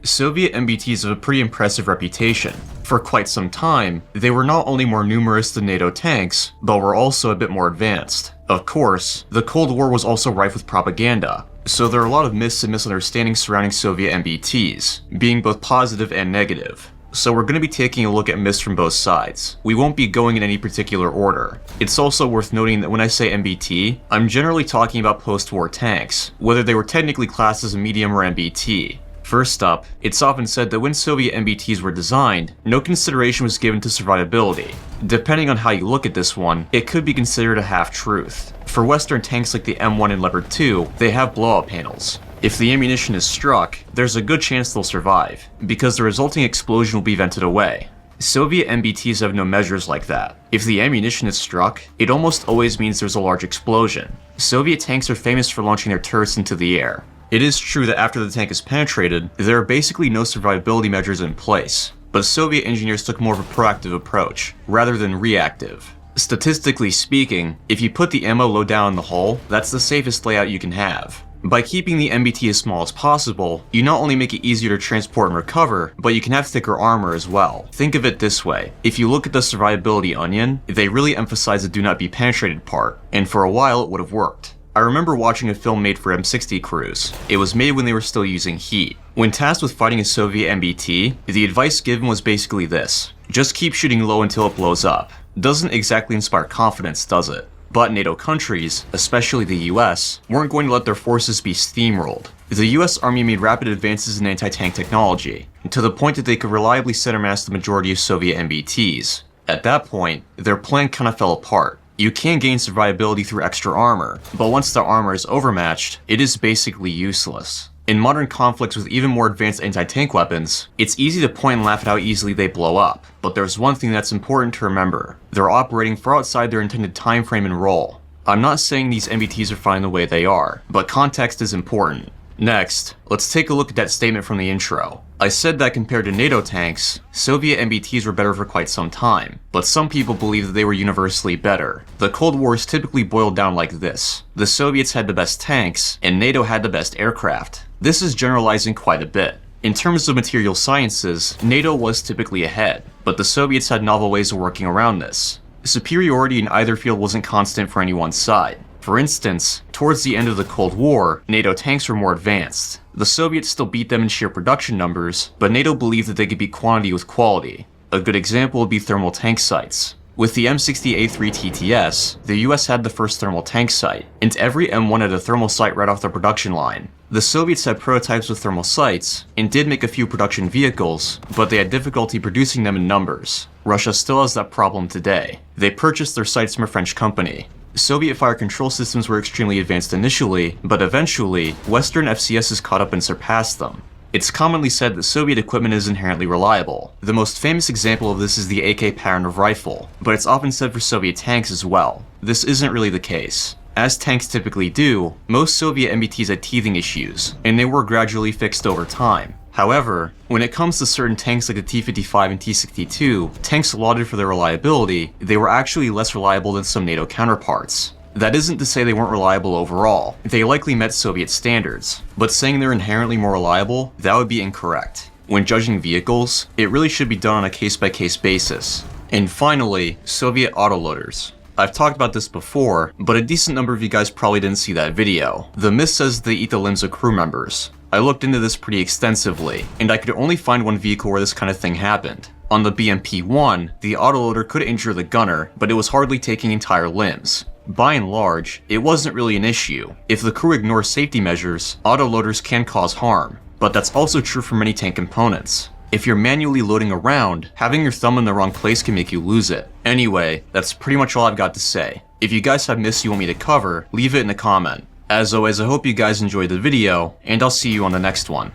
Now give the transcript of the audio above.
Soviet MBTs have a pretty impressive reputation. For quite some time, they were not only more numerous than NATO tanks, but were also a bit more advanced. Of course, the Cold War was also rife with propaganda, so there are a lot of myths and misunderstandings surrounding Soviet MBTs, being both positive and negative. So we're going to be taking a look at myths from both sides. We won't be going in any particular order. It's also worth noting that when I say MBT, I'm generally talking about post-war tanks, whether they were technically classed as a medium or MBT. First up, it's often said that when Soviet MBTs were designed, no consideration was given to survivability. Depending on how you look at this one, it could be considered a half-truth. For Western tanks like the M1 and Leopard 2, they have blowout panels. If the ammunition is struck, there's a good chance they'll survive, because the resulting explosion will be vented away. Soviet MBTs have no measures like that. If the ammunition is struck, it almost always means there's a large explosion. Soviet tanks are famous for launching their turrets into the air. It is true that after the tank is penetrated, there are basically no survivability measures in place, but Soviet engineers took more of a proactive approach, rather than reactive. Statistically speaking, if you put the ammo low down in the hull, that's the safest layout you can have. By keeping the MBT as small as possible, you not only make it easier to transport and recover, but you can have thicker armor as well. Think of it this way, if you look at the survivability onion, they really emphasize the do not be penetrated part, and for a while it would have worked. I remember watching a film made for M60 crews. It was made when they were still using heat. When tasked with fighting a Soviet MBT, the advice given was basically this: just keep shooting low until it blows up. Doesn't exactly inspire confidence, does it? But NATO countries, especially the US, weren't going to let their forces be steamrolled. The US Army made rapid advances in anti-tank technology, to the point that they could reliably center mass the majority of Soviet MBTs. At that point, their plan kinda fell apart. You can gain survivability through extra armor, but once the armor is overmatched, it is basically useless. In modern conflicts with even more advanced anti-tank weapons, it's easy to point and laugh at how easily they blow up, but there's one thing that's important to remember: they're operating far outside their intended time frame and role. I'm not saying these MBTs are fine the way they are, but context is important. Next, let's take a look at that statement from the intro. I said that compared to NATO tanks, Soviet MBTs were better for quite some time, but some people believe that they were universally better. The Cold War is typically boiled down like this: the Soviets had the best tanks, and NATO had the best aircraft. This is generalizing quite a bit. In terms of material sciences, NATO was typically ahead, but the Soviets had novel ways of working around this. Superiority in either field wasn't constant for any one side. For instance, towards the end of the Cold War, NATO tanks were more advanced. The Soviets still beat them in sheer production numbers, but NATO believed that they could beat quantity with quality. A good example would be thermal tank sights. With the M60A3 TTS, the US had the first thermal tank sight, and every M1 had a thermal sight right off the production line. The Soviets had prototypes with thermal sights, and did make a few production vehicles, but they had difficulty producing them in numbers. Russia still has that problem today. They purchased their sights from a French company. Soviet fire control systems were extremely advanced initially, but eventually, Western FCSs caught up and surpassed them. It's commonly said that Soviet equipment is inherently reliable. The most famous example of this is the AK pattern of rifle, but it's often said for Soviet tanks as well. This isn't really the case. As tanks typically do, most Soviet MBTs had teething issues, and they were gradually fixed over time. However, when it comes to certain tanks like the T-55 and T-62, tanks lauded for their reliability, they were actually less reliable than some NATO counterparts. That isn't to say they weren't reliable overall. They likely met Soviet standards, but saying they're inherently more reliable, that would be incorrect. When judging vehicles, it really should be done on a case-by-case basis. And finally, Soviet autoloaders. I've talked about this before, but a decent number of you guys probably didn't see that video. The myth says they eat the limbs of crew members. I looked into this pretty extensively, and I could only find one vehicle where this kind of thing happened. On the BMP-1, the autoloader could injure the gunner, but it was hardly taking entire limbs. By and large, it wasn't really an issue. If the crew ignores safety measures, autoloaders can cause harm, but that's also true for many tank components. If you're manually loading around, having your thumb in the wrong place can make you lose it. Anyway, that's pretty much all I've got to say. If you guys have myths you want me to cover, leave it in a comment. As always, I hope you guys enjoyed the video, and I'll see you on the next one.